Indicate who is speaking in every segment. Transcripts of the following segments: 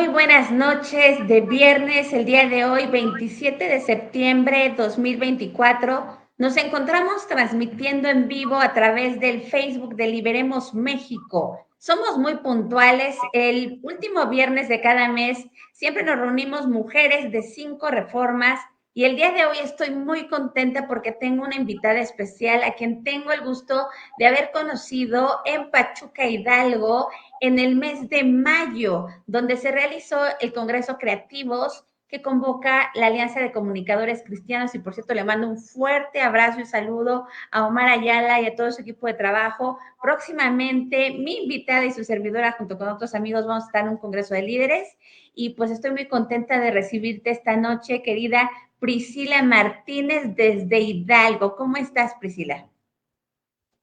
Speaker 1: Muy buenas noches de viernes, el día de hoy, 27 de septiembre 2024. Nos encontramos transmitiendo en vivo a través del Facebook de Liberemos México. Somos muy puntuales. El último viernes de cada mes siempre nos reunimos mujeres de 5 reformas y el día de hoy estoy muy contenta porque tengo una invitada especial a quien tengo el gusto de haber conocido en Pachuca Hidalgo en el mes de mayo, donde se realizó el Congreso Creativos que convoca la Alianza de Comunicadores Cristianos y por cierto le mando un fuerte abrazo y saludo a Omar Ayala y a todo su equipo de trabajo. Próximamente mi invitada y su servidora junto con otros amigos vamos a estar en un Congreso de Líderes y pues estoy muy contenta de recibirte esta noche, querida Priscila Martínez desde Hidalgo. ¿Cómo estás, Priscila?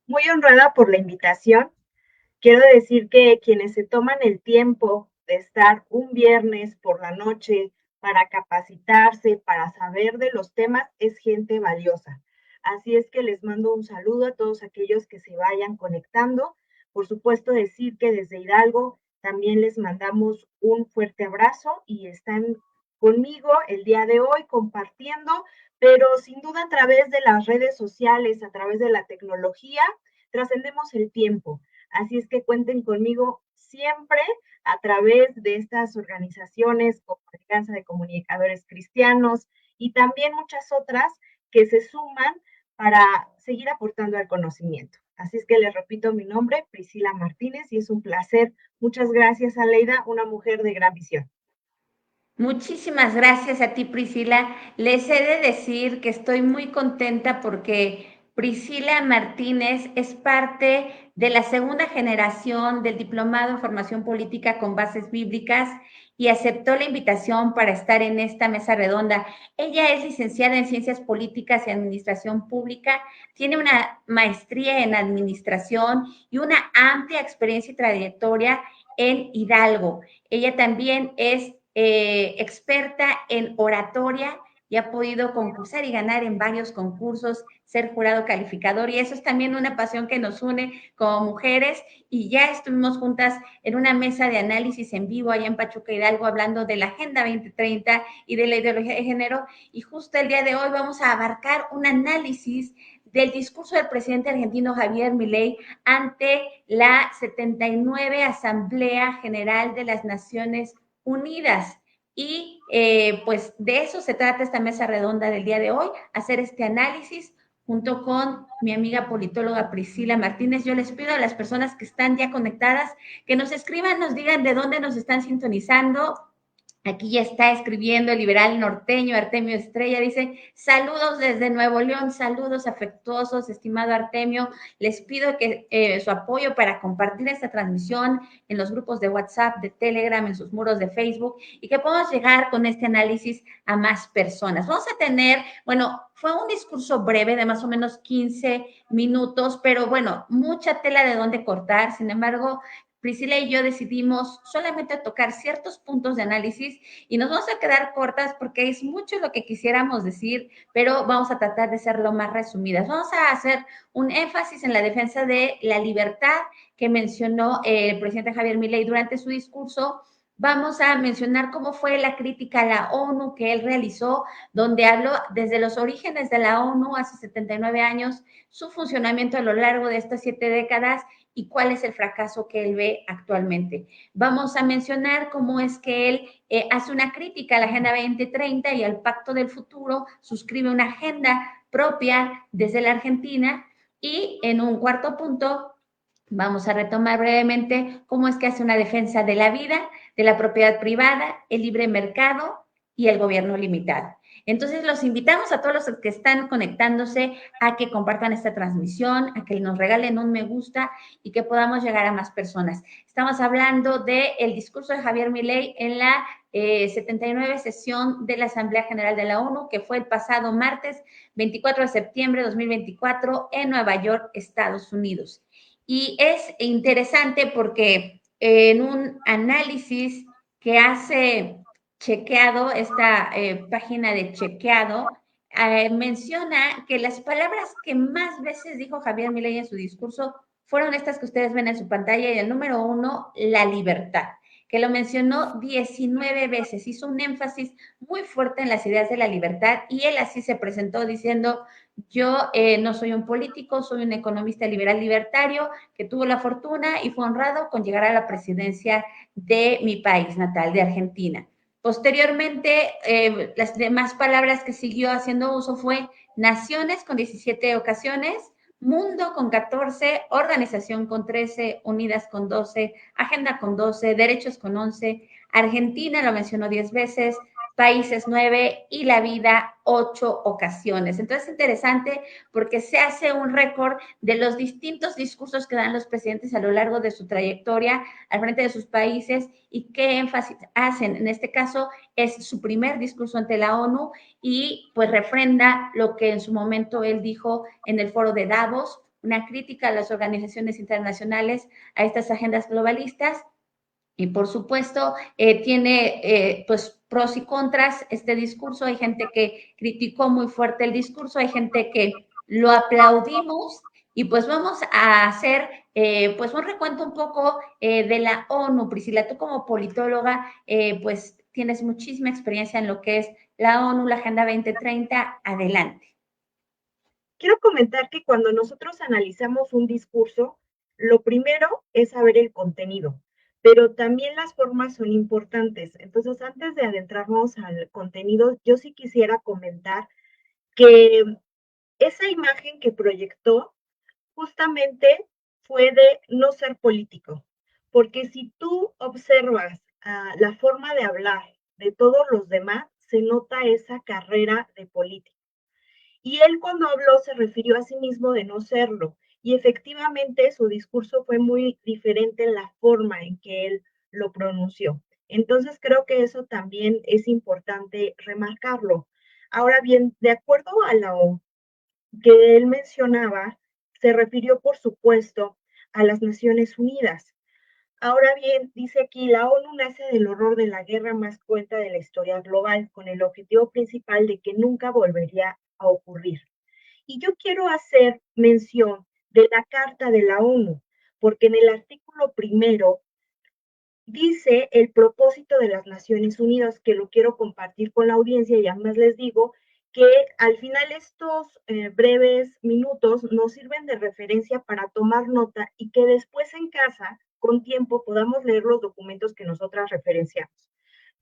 Speaker 2: Muy honrada por la invitación. Quiero decir que quienes se toman el tiempo de estar un viernes por la noche para capacitarse, para saber de los temas, es gente valiosa. Así es que les mando un saludo a todos aquellos que se vayan conectando. Por supuesto, decir que desde Hidalgo también les mandamos un fuerte abrazo y están conmigo el día de hoy compartiendo, pero sin duda a través de las redes sociales, a través de la tecnología, trascendemos el tiempo. Así es que cuenten conmigo siempre a través de estas organizaciones como Alianza de Comunicadores Cristianos y también muchas otras que se suman para seguir aportando al conocimiento. Así es que les repito mi nombre, Priscila Martínez, y es un placer. Muchas gracias, Aleida, una mujer de gran visión.
Speaker 1: Muchísimas gracias a ti, Priscila. Les he de decir que estoy muy contenta porque Priscila Martínez es parte de la segunda generación del Diplomado en Formación Política con Bases Bíblicas y aceptó la invitación para estar en esta mesa redonda. Ella es licenciada en Ciencias Políticas y Administración Pública, tiene una maestría en Administración y una amplia experiencia y trayectoria en Hidalgo. Ella también es experta en oratoria y ha podido concursar y ganar en varios concursos, ser jurado calificador y eso es también una pasión que nos une como mujeres y ya estuvimos juntas en una mesa de análisis en vivo allá en Pachuca Hidalgo hablando de la Agenda 2030 y de la ideología de género y justo el día de hoy vamos a abarcar un análisis del discurso del presidente argentino Javier Milei ante la 79 Asamblea General de las Naciones Unidas. Y pues de eso se trata esta mesa redonda del día de hoy, hacer este análisis junto con mi amiga politóloga Priscila Martínez. Yo les pido a las personas que están ya conectadas que nos escriban, nos digan de dónde nos están sintonizando. Aquí ya está escribiendo el liberal norteño, Artemio Estrella, dice, saludos desde Nuevo León, saludos afectuosos, estimado Artemio, les pido que su apoyo para compartir esta transmisión en los grupos de WhatsApp, de Telegram, en sus muros de Facebook y que podamos llegar con este análisis a más personas. Vamos a tener, bueno, fue un discurso breve de más o menos 15 minutos, pero bueno, mucha tela de dónde cortar, sin embargo, Priscila y yo decidimos solamente tocar ciertos puntos de análisis y nos vamos a quedar cortas porque es mucho lo que quisiéramos decir, pero vamos a tratar de ser lo más resumidas. Vamos a hacer un énfasis en la defensa de la libertad que mencionó el presidente Javier Milei durante su discurso. Vamos a mencionar cómo fue la crítica a la ONU que él realizó, donde habló desde los orígenes de la ONU hace 79 años, su funcionamiento a lo largo de estas 7 décadas y cuál es el fracaso que él ve actualmente. Vamos a mencionar cómo es que él hace una crítica a la Agenda 2030 y al Pacto del Futuro, suscribe una agenda propia desde la Argentina y en un cuarto punto vamos a retomar brevemente cómo es que hace una defensa de la vida, de la propiedad privada, el libre mercado y el gobierno limitado. Entonces los invitamos a todos los que están conectándose a que compartan esta transmisión, a que nos regalen un me gusta y que podamos llegar a más personas. Estamos hablando del discurso de Javier Milei en la 79 sesión de la Asamblea General de la ONU, que fue el pasado martes 24 de septiembre de 2024 en Nueva York, Estados Unidos. Y es interesante porque en un análisis que hace Chequeado, esta página de Chequeado, menciona que las palabras que más veces dijo Javier Milei en su discurso fueron estas que ustedes ven en su pantalla y el número 1, la libertad. que lo mencionó 19 veces, hizo un énfasis muy fuerte en las ideas de la libertad y él así se presentó diciendo, yo no soy un político, soy un economista liberal libertario que tuvo la fortuna y fue honrado con llegar a la presidencia de mi país natal, de Argentina. Posteriormente, las demás palabras que siguió haciendo uso fue naciones con 17 ocasiones, mundo con 14, organización con 13, unidas con 12, agenda con 12, derechos con 11, Argentina lo mencionó 10 veces, países 9 y la vida 8 ocasiones. Entonces es interesante porque se hace un récord de los distintos discursos que dan los presidentes a lo largo de su trayectoria al frente de sus países y qué énfasis hacen. En este caso es su primer discurso ante la ONU y pues refrenda lo que en su momento él dijo en el foro de Davos, una crítica a las organizaciones internacionales, a estas agendas globalistas. Y por supuesto, tiene pues pros y contras este discurso. Hay gente que criticó muy fuerte el discurso, hay gente que lo aplaudimos y pues vamos a hacer pues un recuento un poco de la ONU. Priscila, tú como politóloga pues tienes muchísima experiencia en lo que es la ONU, la Agenda 2030. Adelante.
Speaker 2: Quiero comentar que cuando nosotros analizamos un discurso, lo primero es saber el contenido, pero también las formas son importantes. Entonces, antes de adentrarnos al contenido, yo sí quisiera comentar que esa imagen que proyectó justamente fue de no ser político, porque si tú observas la forma de hablar de todos los demás, se nota esa carrera de político. Y él cuando habló se refirió a sí mismo de no serlo. Y efectivamente su discurso fue muy diferente en la forma en que él lo pronunció. Entonces creo que eso también es importante remarcarlo. Ahora bien, de acuerdo a lo que él mencionaba, se refirió, por supuesto, a las Naciones Unidas. Ahora bien, dice aquí, la ONU nace del horror de la guerra más cruenta de la historia global, con el objetivo principal de que nunca volvería a ocurrir. Y yo quiero hacer mención de la Carta de la ONU, porque en el artículo primero dice el propósito de las Naciones Unidas, que lo quiero compartir con la audiencia y además les digo que al final estos breves minutos nos sirven de referencia para tomar nota y que después en casa, con tiempo, podamos leer los documentos que nosotras referenciamos.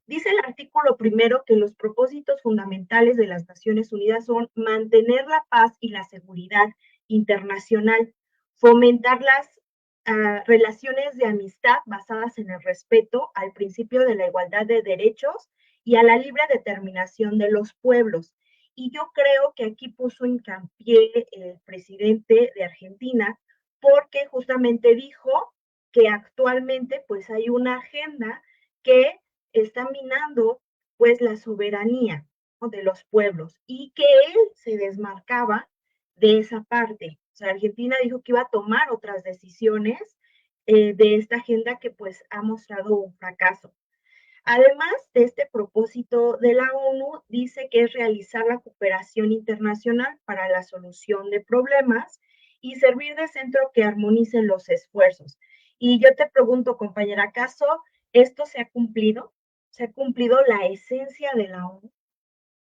Speaker 2: Dice el artículo primero que los propósitos fundamentales de las Naciones Unidas son mantener la paz y la seguridad internacional, fomentar las relaciones de amistad basadas en el respeto al principio de la igualdad de derechos y a la libre determinación de los pueblos. Y yo creo que aquí puso hincapié el presidente de Argentina porque justamente dijo que actualmente pues hay una agenda que está minando pues la soberanía, ¿no?, de los pueblos y que él se desmarcaba de esa parte. O sea, Argentina dijo que iba a tomar otras decisiones de esta agenda que pues ha mostrado un fracaso. Además de este propósito de la ONU, dice que es realizar la cooperación internacional para la solución de problemas y servir de centro que armonice los esfuerzos. Y yo te pregunto, compañera, ¿acaso esto se ha cumplido? ¿Se ha cumplido la esencia de la ONU?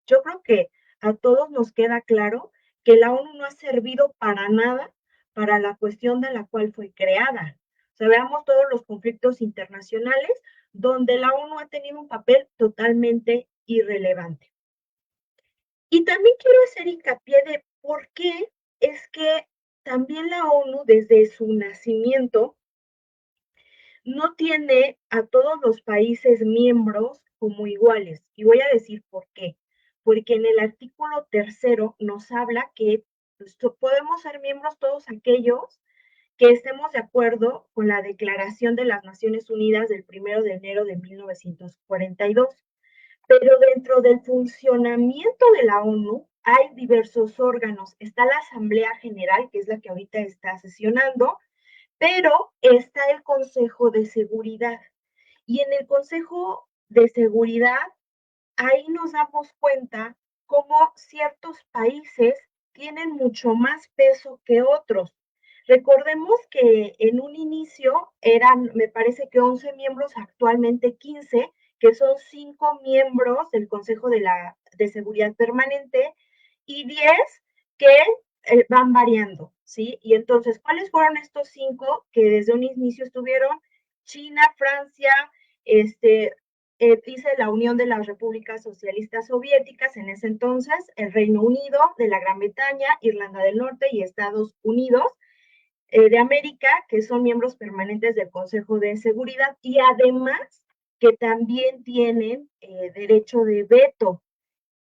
Speaker 2: Yo creo que a todos nos queda claro que la ONU no ha servido para nada para la cuestión de la cual fue creada. O sea, veamos todos los conflictos internacionales donde la ONU ha tenido un papel totalmente irrelevante. Y también quiero hacer hincapié de por qué es que también la ONU desde su nacimiento no tiene a todos los países miembros como iguales. Y voy a decir por qué. Porque en el artículo tercero nos habla que pues, podemos ser miembros todos aquellos que estemos de acuerdo con la Declaración de las Naciones Unidas del 1 de enero de 1942. Pero dentro del funcionamiento de la ONU hay diversos órganos. Está la Asamblea General, que es la que ahorita está sesionando, pero está el Consejo de Seguridad. Y en el Consejo de Seguridad, ahí nos damos cuenta cómo ciertos países tienen mucho más peso que otros. Recordemos que en un inicio eran, me parece que 11 miembros, actualmente 15, que son 5 miembros del Consejo de Seguridad Permanente y 10 que van variando, ¿sí? Y entonces, ¿cuáles fueron estos 5 que desde un inicio estuvieron? China, Francia, dice la Unión de las Repúblicas Socialistas Soviéticas en ese entonces, el Reino Unido de la Gran Bretaña, Irlanda del Norte y Estados Unidos de América, que son miembros permanentes del Consejo de Seguridad y además que también tienen derecho de veto.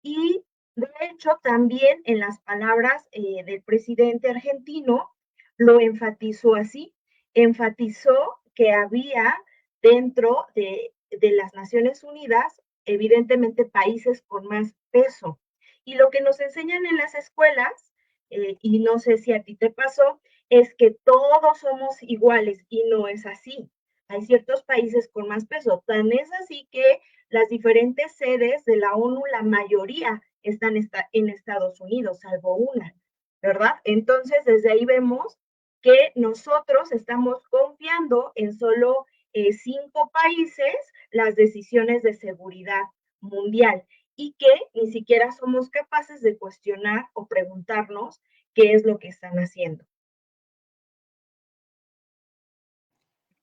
Speaker 2: Y de hecho, también en las palabras del presidente argentino lo enfatizó así, enfatizó que había dentro de las Naciones Unidas, evidentemente, países con más peso. Y lo que nos enseñan en las escuelas, y no sé si a ti te pasó, es que todos somos iguales y no es así. Hay ciertos países con más peso. Tan es así que las diferentes sedes de la ONU, la mayoría están en Estados Unidos, salvo una, ¿verdad? Entonces, desde ahí vemos que nosotros estamos confiando en solo 5 países las decisiones de seguridad mundial y que ni siquiera somos capaces de cuestionar o preguntarnos qué es lo que están haciendo.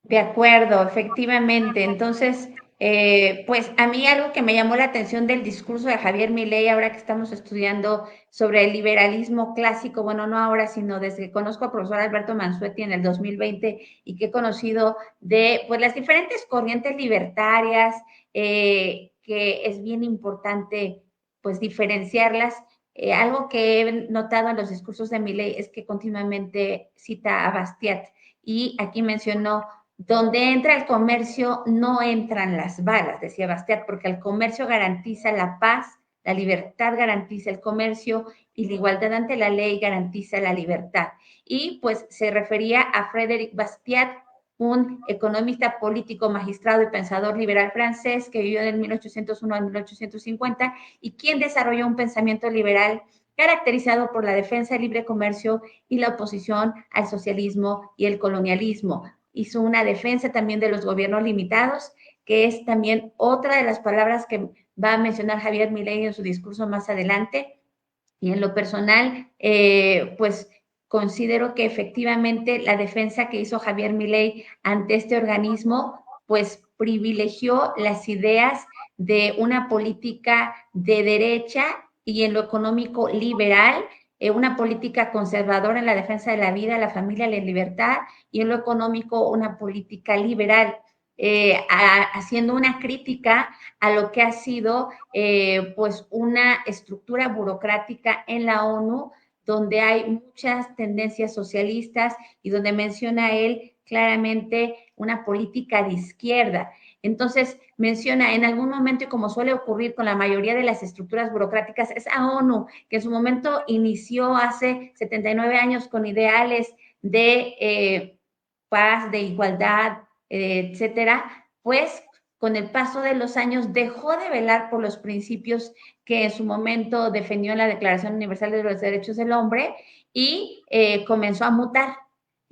Speaker 1: De acuerdo, efectivamente. Entonces, pues a mí algo que me llamó la atención del discurso de Javier Milei, ahora que estamos estudiando sobre el liberalismo clásico, bueno, no ahora, sino desde que conozco al profesor Alberto Mansuetti en el 2020 y que he conocido de pues las diferentes corrientes libertarias, que es bien importante pues diferenciarlas. Algo que he notado en los discursos de Milei es que continuamente cita a Bastiat y aquí mencionó: donde entra el comercio no entran las balas, decía Bastiat, porque el comercio garantiza la paz, la libertad garantiza el comercio y la igualdad ante la ley garantiza la libertad. Y pues se refería a Frédéric Bastiat, un economista político, magistrado y pensador liberal francés que vivió del 1801 al 1850 y quien desarrolló un pensamiento liberal caracterizado por la defensa del libre comercio y la oposición al socialismo y el colonialismo. Hizo una defensa también de los gobiernos limitados, que es también otra de las palabras que va a mencionar Javier Milei en su discurso más adelante. Y en lo personal, pues considero que efectivamente la defensa que hizo Javier Milei ante este organismo, pues privilegió las ideas de una política de derecha y en lo económico liberal, una política conservadora en la defensa de la vida, la familia, la libertad, y en lo económico una política liberal, haciendo una crítica a lo que ha sido pues una estructura burocrática en la ONU donde hay muchas tendencias socialistas y donde menciona él claramente una política de izquierda. Entonces menciona en algún momento, y como suele ocurrir con la mayoría de las estructuras burocráticas, esa ONU que en su momento inició hace 79 años con ideales de paz, de igualdad, etcétera, pues con el paso de los años dejó de velar por los principios que en su momento defendió en la Declaración Universal de los Derechos del Hombre y comenzó a mutar.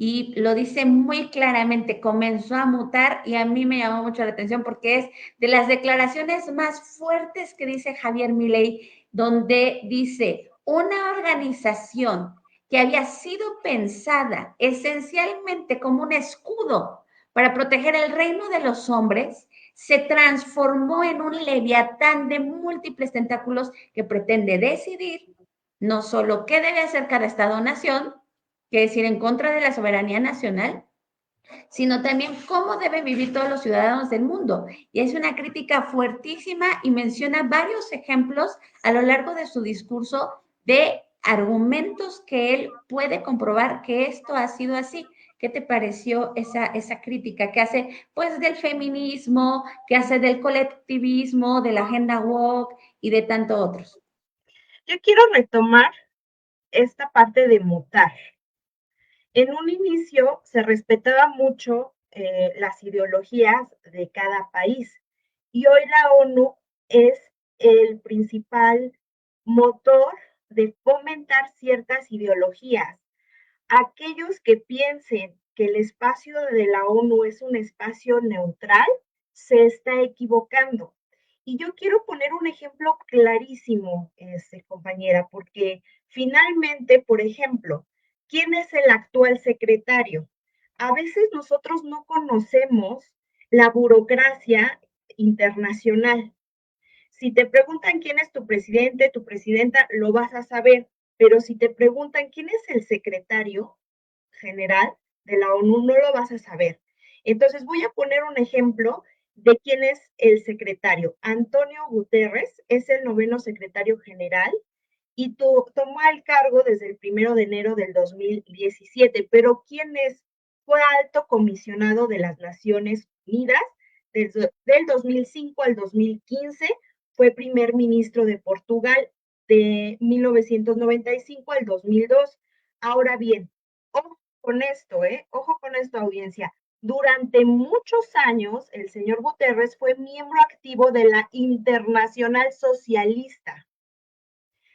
Speaker 1: Y lo dice muy claramente, comenzó a mutar y a mí me llamó mucho la atención porque es de las declaraciones más fuertes que dice Javier Milei, donde dice una organización que había sido pensada esencialmente como un escudo para proteger el reino de los hombres, se transformó en un leviatán de múltiples tentáculos que pretende decidir no solo qué debe hacer cada Estado-nación, que es ir en contra de la soberanía nacional, sino también cómo deben vivir todos los ciudadanos del mundo. Y es una crítica fuertísima y menciona varios ejemplos a lo largo de su discurso de argumentos que él puede comprobar que esto ha sido así. ¿Qué te pareció esa crítica que hace pues del feminismo, que hace del colectivismo, de la agenda woke y de tantos otros?
Speaker 2: Yo quiero retomar esta parte de mutar. En un inicio se respetaba mucho las ideologías de cada país y hoy la ONU es el principal motor de fomentar ciertas ideologías. aquellos que piensen que el espacio de la ONU es un espacio neutral, se está equivocando. Y yo quiero poner un ejemplo clarísimo, compañera, porque finalmente, por ejemplo, ¿quién es el actual secretario? A veces nosotros no conocemos la burocracia internacional. Si te preguntan quién es tu presidente, tu presidenta, lo vas a saber, pero si te preguntan quién es el secretario general de la ONU, no lo vas a saber. Entonces voy a poner un ejemplo de quién es el secretario. Antonio Guterres es el noveno secretario general y tomó el cargo desde el 1 de enero del 2017. Pero ¿quién es? Fue alto comisionado de las Naciones Unidas del 2005 al 2015, fue primer ministro de Portugal de 1995 al 2002. Ahora bien, ojo con esto, ojo con esto, audiencia. Durante muchos años, el señor Guterres fue miembro activo de la Internacional Socialista,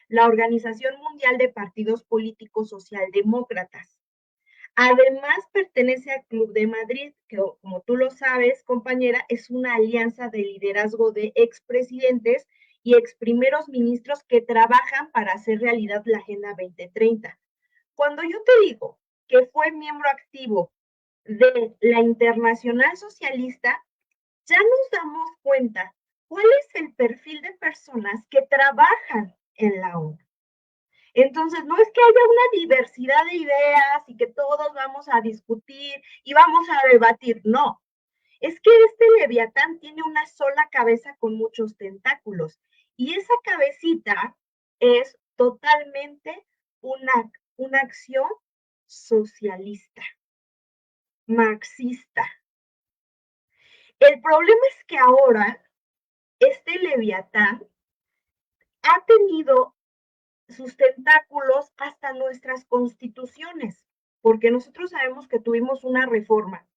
Speaker 2: la Organización Mundial de Partidos Políticos Socialdemócratas. Además, pertenece al Club de Madrid, que, como tú lo sabes, compañera, es una alianza de liderazgo de expresidentes y ex primeros ministros que trabajan para hacer realidad la Agenda 2030. Cuando yo te digo que fue miembro activo de la Internacional Socialista, ya nos damos cuenta cuál es el perfil de personas que trabajan en la ONU. Entonces, no es que haya una diversidad de ideas y que todos vamos a discutir y vamos a debatir, no. Es que este leviatán tiene una sola cabeza con muchos tentáculos y esa cabecita es totalmente una acción socialista, marxista. El problema es que ahora este leviatán ha tenido sus tentáculos hasta nuestras constituciones, porque nosotros sabemos que tuvimos una reforma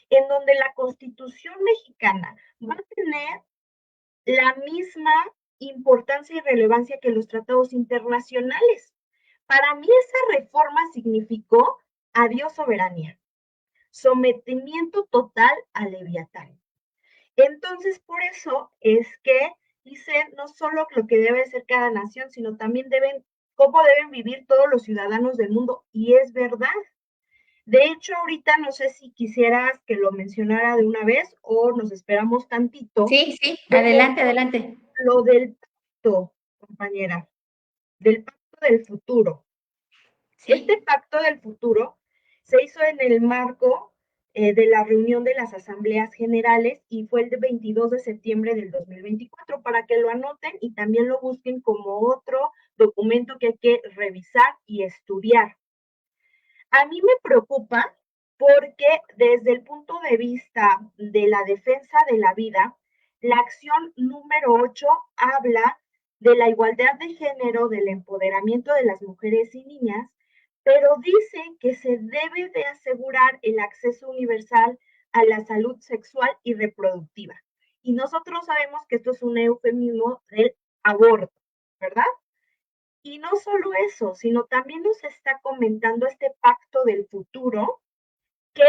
Speaker 2: en donde la Constitución mexicana va a tener la misma importancia y relevancia que los tratados internacionales. Para mí esa reforma significó adiós soberanía, sometimiento total al leviatán. Entonces, por eso es que dicen no solo lo que debe ser cada nación, sino también cómo deben vivir todos los ciudadanos del mundo. Y es verdad. De hecho, ahorita no sé si quisieras que lo mencionara de una vez o nos esperamos tantito.
Speaker 1: Sí, sí, adelante, adelante.
Speaker 2: Lo del pacto, compañera, del pacto del futuro.
Speaker 1: Sí.
Speaker 2: Este pacto del futuro se hizo en el marco de la reunión de las asambleas generales y fue el 22 de septiembre del 2024, para que lo anoten y también lo busquen como otro documento que hay que revisar y estudiar. A mí me preocupa porque desde el punto de vista de la defensa de la vida, la acción número 8 habla de la igualdad de género, del empoderamiento de las mujeres y niñas, pero dice que se debe de asegurar el acceso universal a la salud sexual y reproductiva. Y nosotros sabemos que esto es un eufemismo del aborto, ¿verdad? Y no solo eso, sino también nos está comentando este pacto del futuro que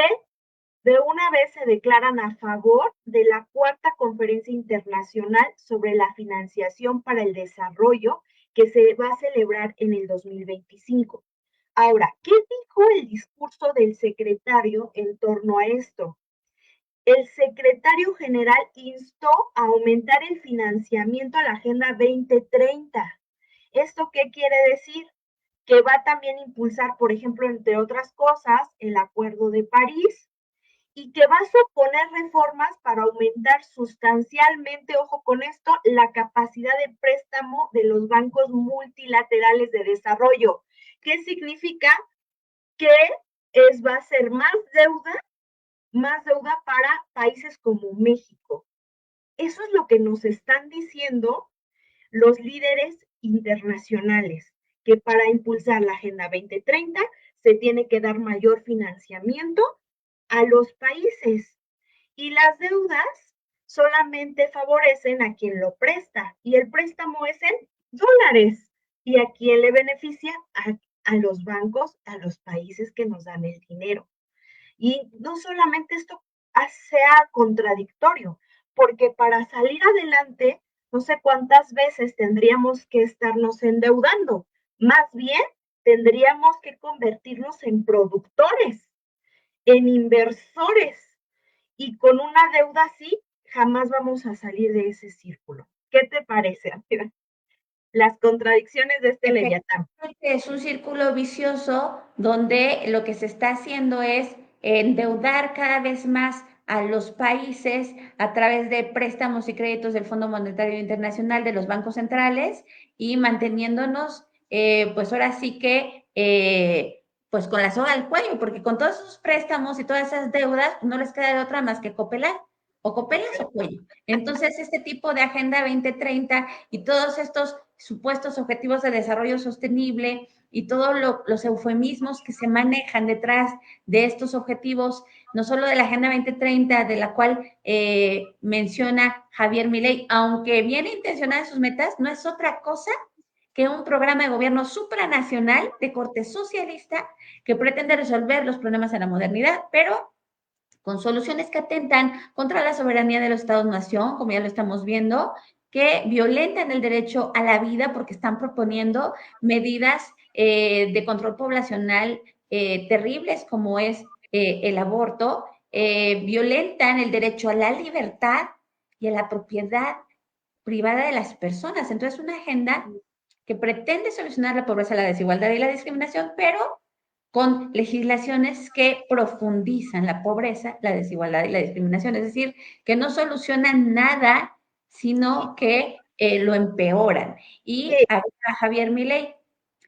Speaker 2: de una vez se declaran a favor de la cuarta conferencia internacional sobre la financiación para el desarrollo que se va a celebrar en el 2025. Ahora, ¿qué dijo el discurso del secretario en torno a esto? El secretario general instó a aumentar el financiamiento a la Agenda 2030. ¿Esto qué quiere decir? Que va también a impulsar, por ejemplo, entre otras cosas, el Acuerdo de París y que va a suponer reformas para aumentar sustancialmente, ojo con esto, la capacidad de préstamo de los bancos multilaterales de desarrollo. ¿Qué significa? Que va a ser más deuda para países como México. Eso es lo que nos están diciendo los líderes internacionales, que para impulsar la Agenda 2030 se tiene que dar mayor financiamiento a los países y las deudas solamente favorecen a quien lo presta y el préstamo es en dólares y a quien le beneficia a los bancos, a los países que nos dan el dinero. Y no solamente esto sea contradictorio, porque para salir adelante, no sé cuántas veces tendríamos que estarnos endeudando. Más bien, tendríamos que convertirnos en productores, en inversores. Y con una deuda así, jamás vamos a salir de ese círculo. ¿Qué te parece, amiga? Las contradicciones de este Leviatán.
Speaker 1: Es un círculo vicioso donde lo que se está haciendo es endeudar cada vez más a los países a través de préstamos y créditos del Fondo Monetario Internacional, de los bancos centrales, y manteniéndonos, pues ahora sí que, pues con la soga al cuello, porque con todos esos préstamos y todas esas deudas no les queda de otra más que copelar, o copelas o cuello. Entonces, este tipo de Agenda 2030 y todos estos supuestos objetivos de desarrollo sostenible y todos los eufemismos que se manejan detrás de estos objetivos, no solo de la Agenda 2030, de la cual menciona Javier Milei, aunque bien intencionada en sus metas, no es otra cosa que un programa de gobierno supranacional de corte socialista que pretende resolver los problemas de la modernidad, pero con soluciones que atentan contra la soberanía de los Estados-nación, como ya lo estamos viendo, que violentan el derecho a la vida porque están proponiendo medidas de control poblacional terribles como es el aborto, violentan el derecho a la libertad y a la propiedad privada de las personas. Entonces, una agenda que pretende solucionar la pobreza, la desigualdad y la discriminación, pero con legislaciones que profundizan la pobreza, la desigualdad y la discriminación, es decir, que no solucionan nada, sino que lo empeoran. Y a Javier Milei,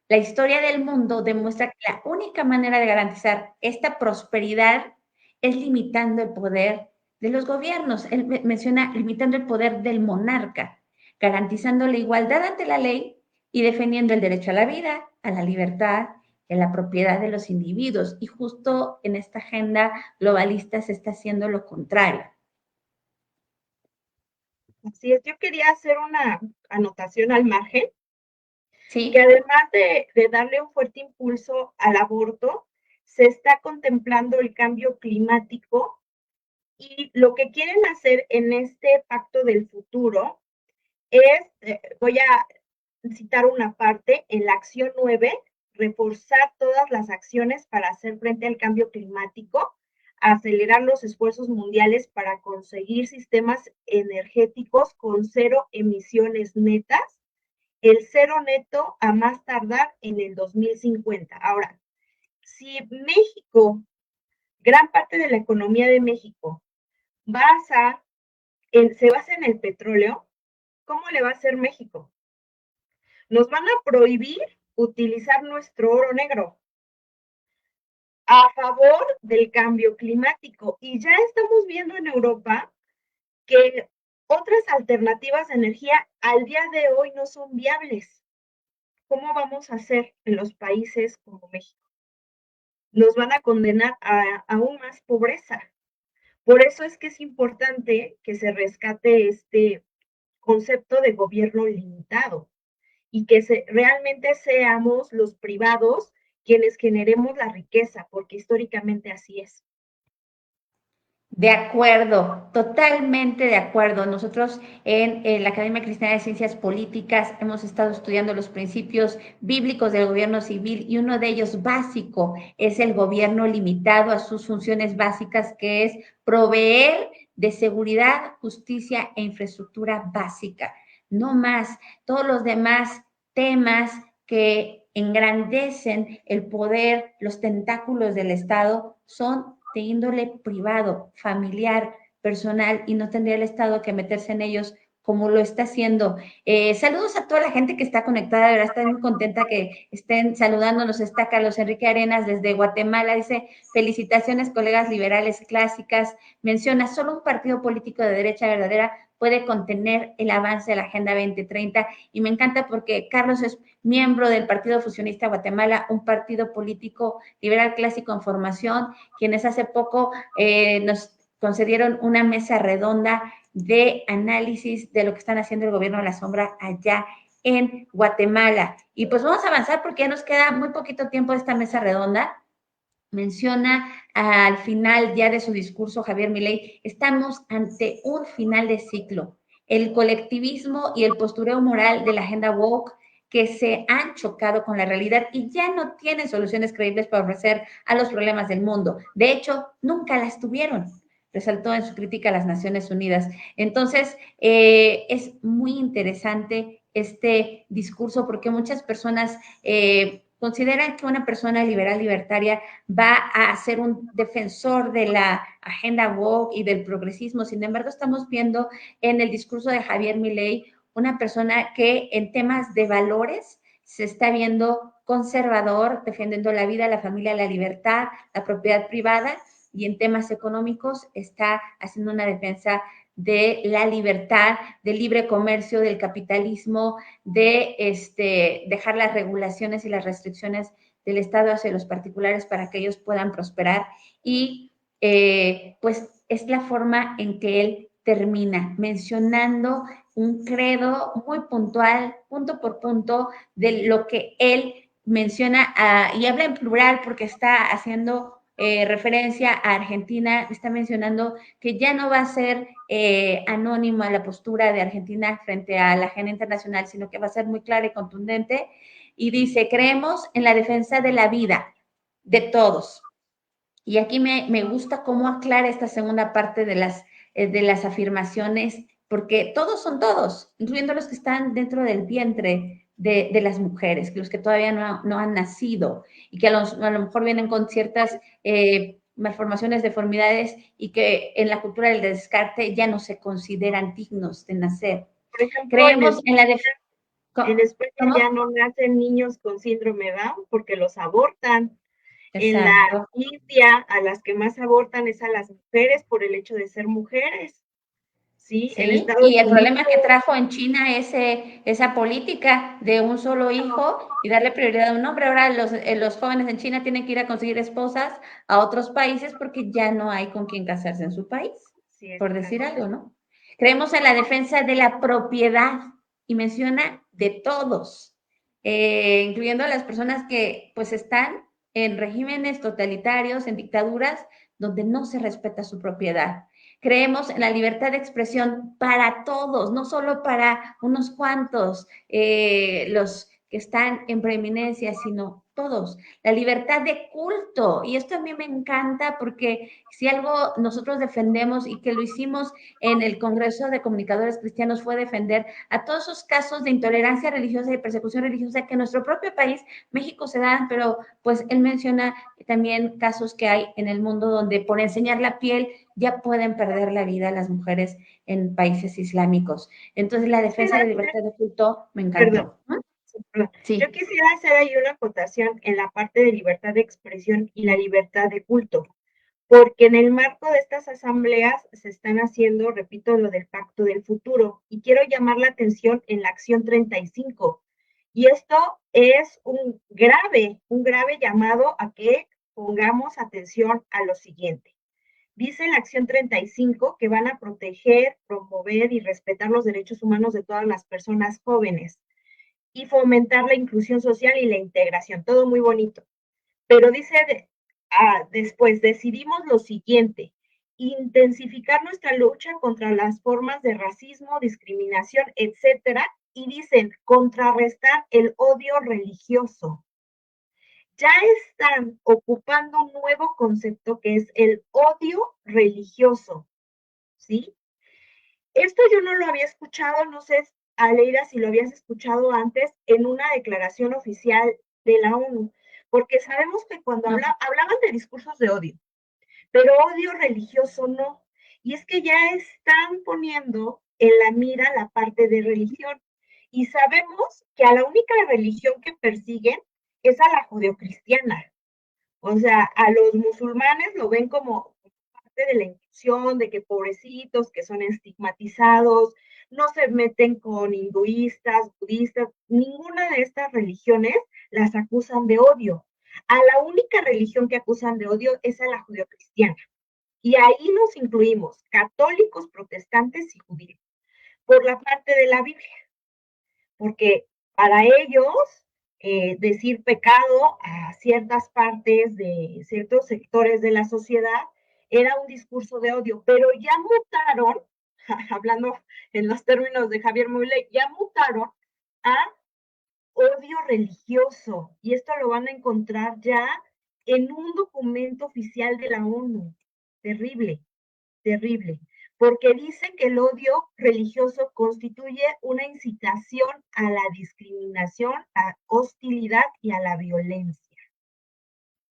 Speaker 1: la historia del mundo demuestra que la única manera de garantizar esta prosperidad es limitando el poder de los gobiernos. Él menciona limitando el poder del monarca, garantizando la igualdad ante la ley y defendiendo el derecho a la vida, a la libertad, en la propiedad de los individuos. Y justo en esta agenda globalista se está haciendo lo contrario.
Speaker 2: Así es, yo quería hacer una anotación al margen,
Speaker 1: ¿Sí?
Speaker 2: que además de darle un fuerte impulso al aborto, se está contemplando el cambio climático y lo que quieren hacer en este pacto del futuro es, voy a citar una parte, en la acción 9, reforzar todas las acciones para hacer frente al cambio climático, acelerar los esfuerzos mundiales para conseguir sistemas energéticos con cero emisiones netas, el cero neto a más tardar en el 2050. Ahora, si México, gran parte de la economía de México, se basa en el petróleo, ¿cómo le va a hacer México? Nos van a prohibir utilizar nuestro oro negro a favor del cambio climático. Y ya estamos viendo en Europa que otras alternativas de energía al día de hoy no son viables. ¿Cómo vamos a hacer en los países como México? Nos van a condenar a aún más pobreza. Por eso es que es importante que se rescate este concepto de gobierno limitado y que realmente seamos los privados quienes generemos la riqueza, porque históricamente así es.
Speaker 1: De acuerdo, totalmente de acuerdo. Nosotros en la Academia Cristiana de Ciencias Políticas hemos estado estudiando los principios bíblicos del gobierno civil y uno de ellos básico es el gobierno limitado a sus funciones básicas, que es proveer de seguridad, justicia e infraestructura básica. No más, todos los demás temas que engrandecen el poder, los tentáculos del Estado son de índole privado, familiar, personal, y no tendría el Estado que meterse en ellos como lo está haciendo. Saludos a toda la gente que está conectada, de verdad estoy muy contenta que estén saludándonos. Está Carlos Enrique Arenas desde Guatemala, dice, felicitaciones colegas liberales clásicas, menciona, solo un partido político de derecha verdadera puede contener el avance de la Agenda 2030, y me encanta porque Carlos es miembro del Partido Fusionista Guatemala, un partido político liberal clásico en formación, quienes hace poco nos concedieron una mesa redonda de análisis de lo que están haciendo el gobierno de la sombra allá en Guatemala. Y pues vamos a avanzar porque ya nos queda muy poquito tiempo de esta mesa redonda. Menciona al final ya de su discurso Javier Milei, estamos ante un final de ciclo. El colectivismo y el postureo moral de la agenda woke que se han chocado con la realidad y ya no tienen soluciones creíbles para ofrecer a los problemas del mundo. De hecho, nunca las tuvieron, resaltó en su crítica a las Naciones Unidas. Entonces, es muy interesante este discurso porque muchas personas consideran que una persona liberal libertaria va a ser un defensor de la agenda woke y del progresismo. Sin embargo, estamos viendo en el discurso de Javier Milei una persona que en temas de valores se está viendo conservador, defendiendo la vida, la familia, la libertad, la propiedad privada, y en temas económicos está haciendo una defensa de la libertad, del libre comercio, del capitalismo, de dejar las regulaciones y las restricciones del Estado hacia los particulares para que ellos puedan prosperar. Y pues es la forma en que él termina mencionando un credo muy puntual, punto por punto, de lo que él menciona y habla en plural porque está haciendo referencia a Argentina, está mencionando que ya no va a ser anónima la postura de Argentina frente a la agenda internacional, sino que va a ser muy clara y contundente. Y dice, creemos en la defensa de la vida de todos. Y aquí me gusta cómo aclara esta segunda parte de las afirmaciones, porque todos son todos, incluyendo los que están dentro del vientre de las mujeres, los que todavía no han nacido y que a lo mejor vienen con ciertas malformaciones, deformidades y que en la cultura del descarte ya no se consideran dignos de nacer.
Speaker 2: Por ejemplo,
Speaker 1: Creemos en la
Speaker 2: en España ya
Speaker 1: ¿Cómo?
Speaker 2: no nacen niños con síndrome Down porque los abortan. En la
Speaker 1: Exacto.
Speaker 2: India, a las que más abortan es a las mujeres por el hecho de ser mujeres, ¿sí? En
Speaker 1: Sí,
Speaker 2: Estados
Speaker 1: y el
Speaker 2: Unidos,
Speaker 1: problema que trajo en China esa política de un solo hijo y darle prioridad a un hombre. Ahora los jóvenes en China tienen que ir a conseguir esposas a otros países porque ya no hay con quien casarse en su país,
Speaker 2: sí,
Speaker 1: por decir
Speaker 2: exacto.
Speaker 1: algo, ¿no? Creemos en la defensa de la propiedad y menciona de todos, incluyendo a las personas que pues están en regímenes totalitarios, en dictaduras, donde no se respeta su propiedad. Creemos en la libertad de expresión para todos, no solo para unos cuantos, los que están en preeminencia, sino todos. La libertad de culto, y esto a mí me encanta porque si algo nosotros defendemos y que lo hicimos en el Congreso de Comunicadores Cristianos fue defender a todos esos casos de intolerancia religiosa y persecución religiosa que en nuestro propio país, México, se dan, pero pues él menciona también casos que hay en el mundo donde por enseñar la piel ya pueden perder la vida las mujeres en países islámicos. Entonces, la defensa de la libertad de culto me
Speaker 2: Perdón,
Speaker 1: encantó. ¿No?
Speaker 2: perdón. Yo
Speaker 1: Sí.
Speaker 2: quisiera hacer ahí una acotación en la parte de libertad de expresión y la libertad de culto, porque en el marco de estas asambleas se están haciendo, repito, lo del pacto del futuro, y quiero llamar la atención en la acción 35. Y esto es un grave llamado a que pongamos atención a lo siguiente. Dice la acción 35 que van a proteger, promover y respetar los derechos humanos de todas las personas jóvenes y fomentar la inclusión social y la integración. Todo muy bonito. Pero dice después, decidimos lo siguiente, intensificar nuestra lucha contra las formas de racismo, discriminación, etcétera, y dicen contrarrestar el odio religioso. Ya están ocupando un nuevo concepto que es el odio religioso, ¿sí? Esto yo no lo había escuchado, no sé, Aleida, si lo habías escuchado antes en una declaración oficial de la ONU, porque sabemos que cuando
Speaker 1: No.
Speaker 2: hablaban de discursos de odio, pero odio religioso no. Y es que ya están poniendo en la mira la parte de religión. Y sabemos que a la única religión que persiguen es a la judeocristiana. O sea, a los musulmanes lo ven como parte de la inclusión, de que pobrecitos, que son estigmatizados, no se meten con hinduistas, budistas, ninguna de estas religiones las acusan de odio. A la única religión que acusan de odio es a la judeocristiana. Y ahí nos incluimos católicos, protestantes y judíos, por la parte de la Biblia, porque Para ellos, decir pecado a ciertas partes de ciertos sectores de la sociedad era un discurso de odio, pero ya mutaron, hablando en los términos de Javier Milei, ya mutaron a odio religioso, y esto lo van a encontrar ya en un documento oficial de la ONU. Terrible, terrible, porque dice que el odio religioso constituye una incitación a la discriminación, a hostilidad y a la violencia.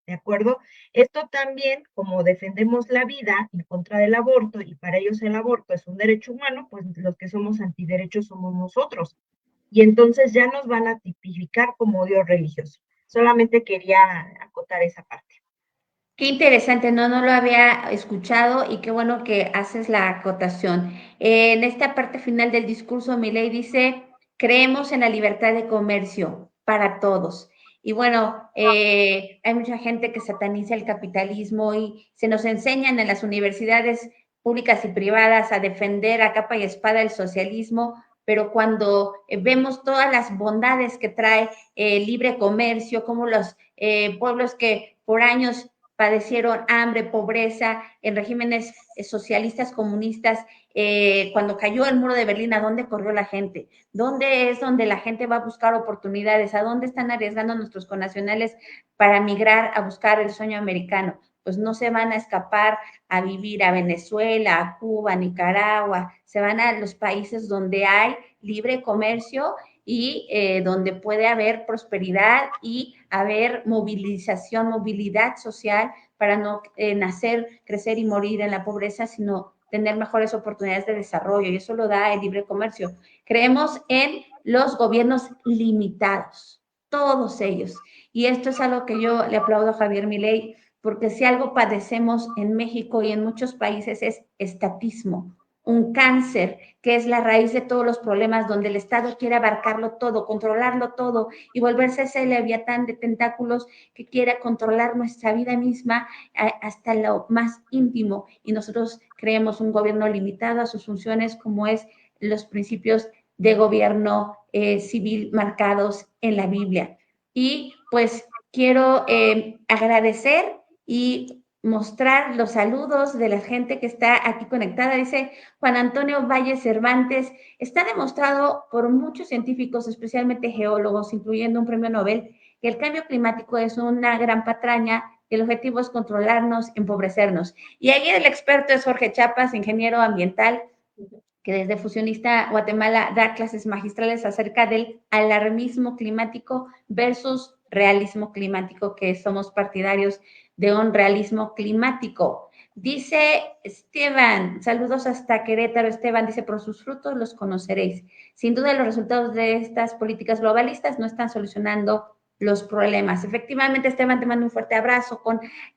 Speaker 2: ¿De acuerdo? Esto también, como defendemos la vida en contra del aborto y para ellos el aborto es un derecho humano, pues los que somos antiderechos somos nosotros. Y entonces ya nos van a tipificar como odio religioso. Solamente quería acotar esa parte.
Speaker 1: Qué interesante, no lo había escuchado y qué bueno que haces la acotación. En esta parte final del discurso, Milei dice, creemos en la libertad de comercio para todos. Y bueno, hay mucha gente que sataniza el capitalismo y se nos enseñan en las universidades públicas y privadas a defender a capa y espada el socialismo, pero cuando vemos todas las bondades que trae el libre comercio, como los pueblos que por años padecieron hambre, pobreza en regímenes socialistas, comunistas. Cuando cayó el muro de Berlín, ¿a dónde corrió la gente? ¿Dónde es donde la gente va a buscar oportunidades? ¿A dónde están arriesgando nuestros connacionales para migrar a buscar el sueño americano? Pues no se van a escapar a vivir a Venezuela, a Cuba, a Nicaragua, se van a los países donde hay libre comercio y donde puede haber prosperidad y haber movilización, movilidad social para no nacer, crecer y morir en la pobreza, sino tener mejores oportunidades de desarrollo, y eso lo da el libre comercio. Creemos en los gobiernos limitados, todos ellos, y esto es algo que yo le aplaudo a Javier Milei, porque si algo padecemos en México y en muchos países es estatismo, un cáncer que es la raíz de todos los problemas, donde el Estado quiere abarcarlo todo, controlarlo todo y volverse ese leviatán de tentáculos que quiere controlar nuestra vida misma hasta lo más íntimo. Y nosotros creemos un gobierno limitado a sus funciones, como es los principios de gobierno civil marcados en la Biblia. Y pues quiero agradecer y mostrar los saludos de la gente que está aquí conectada. Dice Juan Antonio Valle Cervantes, está demostrado por muchos científicos, especialmente geólogos, incluyendo un premio Nobel, que el cambio climático es una gran patraña y el objetivo es controlarnos, empobrecernos. Y ahí el experto es Jorge Chapas, ingeniero ambiental, que desde Fusionista Guatemala da clases magistrales acerca del alarmismo climático versus realismo climático, que somos partidarios de un realismo climático. Dice Esteban, saludos hasta Querétaro. Esteban dice, por sus frutos los conoceréis. Sin duda los resultados de estas políticas globalistas no están solucionando los problemas. Efectivamente, Esteban, te mando un fuerte abrazo.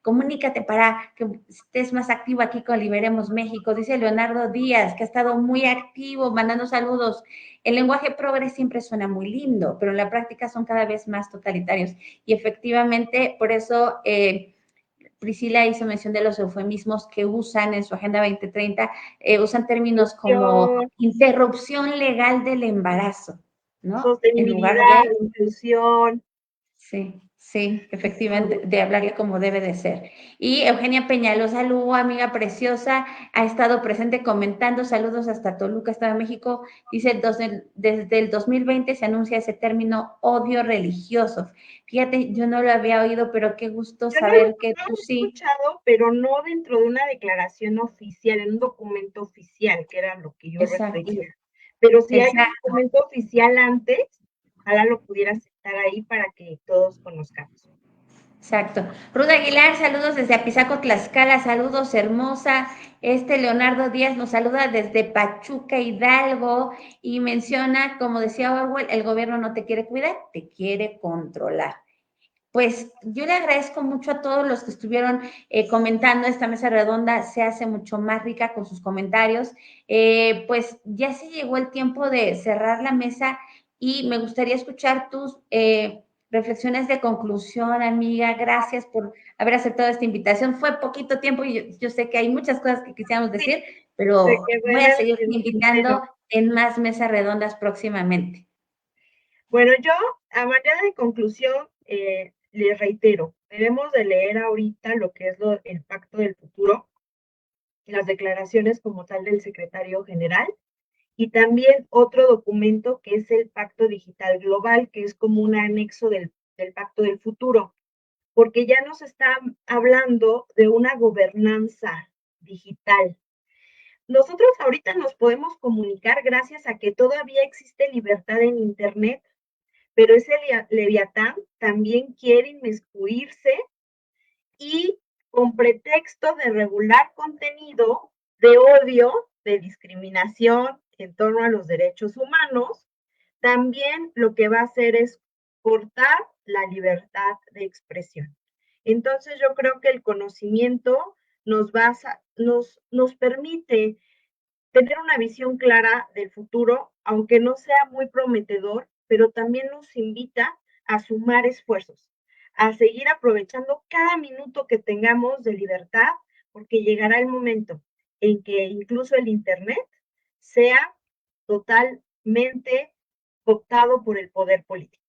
Speaker 1: Comunícate para que estés más activo aquí con Liberemos México. Dice Leonardo Díaz, que ha estado muy activo, mandando saludos. El lenguaje progre siempre suena muy lindo, pero en la práctica son cada vez más totalitarios. Y efectivamente, por eso Priscila hizo mención de los eufemismos que usan en su Agenda 2030, usan términos como interrupción legal del embarazo, ¿no? En lugar
Speaker 2: Sostenibilidad,
Speaker 1: de
Speaker 2: inclusión.
Speaker 1: sí, sí, efectivamente, de hablarle como debe de ser. Y Eugenia Peñalosa Lugo, amiga preciosa, ha estado presente comentando, saludos hasta Toluca, Estado de México, dice, desde el 2020 se anuncia ese término odio religioso. Fíjate, yo no lo había oído, pero qué gusto
Speaker 2: Yo no lo
Speaker 1: saber que tú
Speaker 2: he
Speaker 1: sí.
Speaker 2: escuchado, pero no dentro de una declaración oficial, en un documento oficial, que era lo que yo
Speaker 1: Exacto,
Speaker 2: refería. Pero si hay un
Speaker 1: exacto.
Speaker 2: documento oficial antes, ojalá lo pudiera citar ahí para que todos conozcamos.
Speaker 1: Exacto. Ruda Aguilar, saludos desde Apizaco, Tlaxcala, saludos hermosa. Leonardo Díaz nos saluda desde Pachuca, Hidalgo, y menciona, como decía Orwell, el gobierno no te quiere cuidar, te quiere controlar. Pues yo le agradezco mucho a todos los que estuvieron comentando. Esta mesa redonda se hace mucho más rica con sus comentarios. Pues ya se llegó el tiempo de cerrar la mesa y me gustaría escuchar tus reflexiones de conclusión, amiga. Gracias por haber aceptado esta invitación. Fue poquito tiempo y yo sé que hay muchas cosas que quisiéramos decir,
Speaker 2: Se
Speaker 1: pero
Speaker 2: quedó
Speaker 1: voy
Speaker 2: en
Speaker 1: a
Speaker 2: el
Speaker 1: seguir invitando
Speaker 2: tintero.
Speaker 1: en más mesas redondas próximamente.
Speaker 2: Bueno, yo a manera de conclusión les reitero, debemos de leer ahorita lo que es el Pacto del Futuro, las declaraciones como tal del secretario general y también otro documento que es el Pacto Digital Global, que es como un anexo del Pacto del Futuro, porque ya nos está hablando de una gobernanza digital. Nosotros ahorita nos podemos comunicar gracias a que todavía existe libertad en Internet, pero ese leviatán también quiere inmiscuirse y con pretexto de regular contenido de odio, de discriminación en torno a los derechos humanos, también lo que va a hacer es cortar la libertad de expresión. Entonces yo creo que el conocimiento nos permite tener una visión clara del futuro, aunque no sea muy prometedor, pero también nos invita a sumar esfuerzos, a seguir aprovechando cada minuto que tengamos de libertad, porque llegará el momento en que incluso el Internet sea totalmente cooptado por el poder político.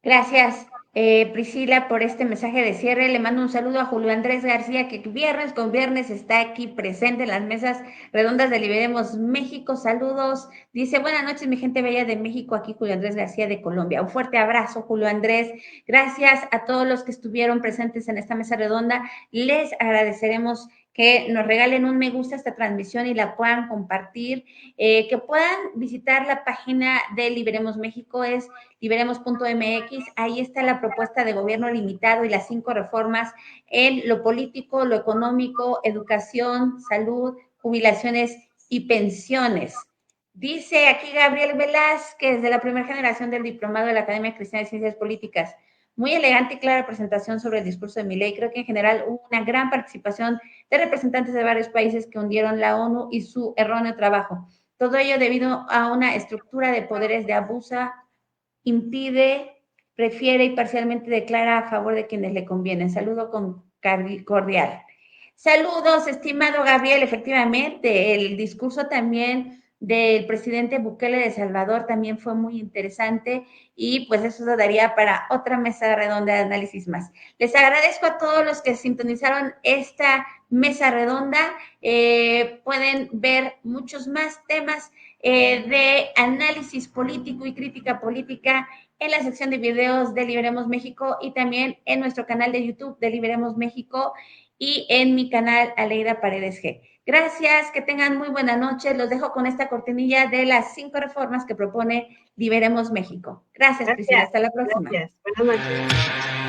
Speaker 1: Gracias, Priscila, por este mensaje de cierre. Le mando un saludo a Julio Andrés García, que viernes con viernes está aquí presente en las mesas redondas de Liberemos México. Saludos. Dice, buenas noches, mi gente bella de México, aquí Julio Andrés García de Colombia. Un fuerte abrazo, Julio Andrés. Gracias a todos los que estuvieron presentes en esta mesa redonda. Les agradeceremos que nos regalen un me gusta a esta transmisión y la puedan compartir, que puedan visitar la página de Liberemos México, es liberemos.mx, ahí está la propuesta de gobierno limitado y las 5 reformas en lo político, lo económico, educación, salud, jubilaciones y pensiones. Dice aquí Gabriel Velázquez, de la primera generación del diplomado de la Academia Cristiana de Ciencias Políticas. Muy elegante y clara presentación sobre el discurso de Milei. Creo que en general hubo una gran participación de representantes de varios países que hundieron la ONU y su erróneo trabajo. Todo ello debido a una estructura de poderes de abuso, impide, prefiere y parcialmente declara a favor de quienes le convienen. Saludo cordial. Saludos, estimado Gabriel. Efectivamente, el discurso también del presidente Bukele de Salvador también fue muy interesante y pues eso daría para otra mesa redonda de análisis más. Les agradezco a todos los que sintonizaron esta mesa redonda. Pueden ver muchos más temas de análisis político y crítica política en la sección de videos de Liberemos México y también en nuestro canal de YouTube de Liberemos México y en mi canal Aleida Paredes G. Gracias, que tengan muy buena noche. Los dejo con esta cortinilla de las 5 reformas que propone Liberemos México. Gracias, Priscila.
Speaker 2: Gracias,
Speaker 1: Hasta la próxima.
Speaker 2: gracias. Buenas noches.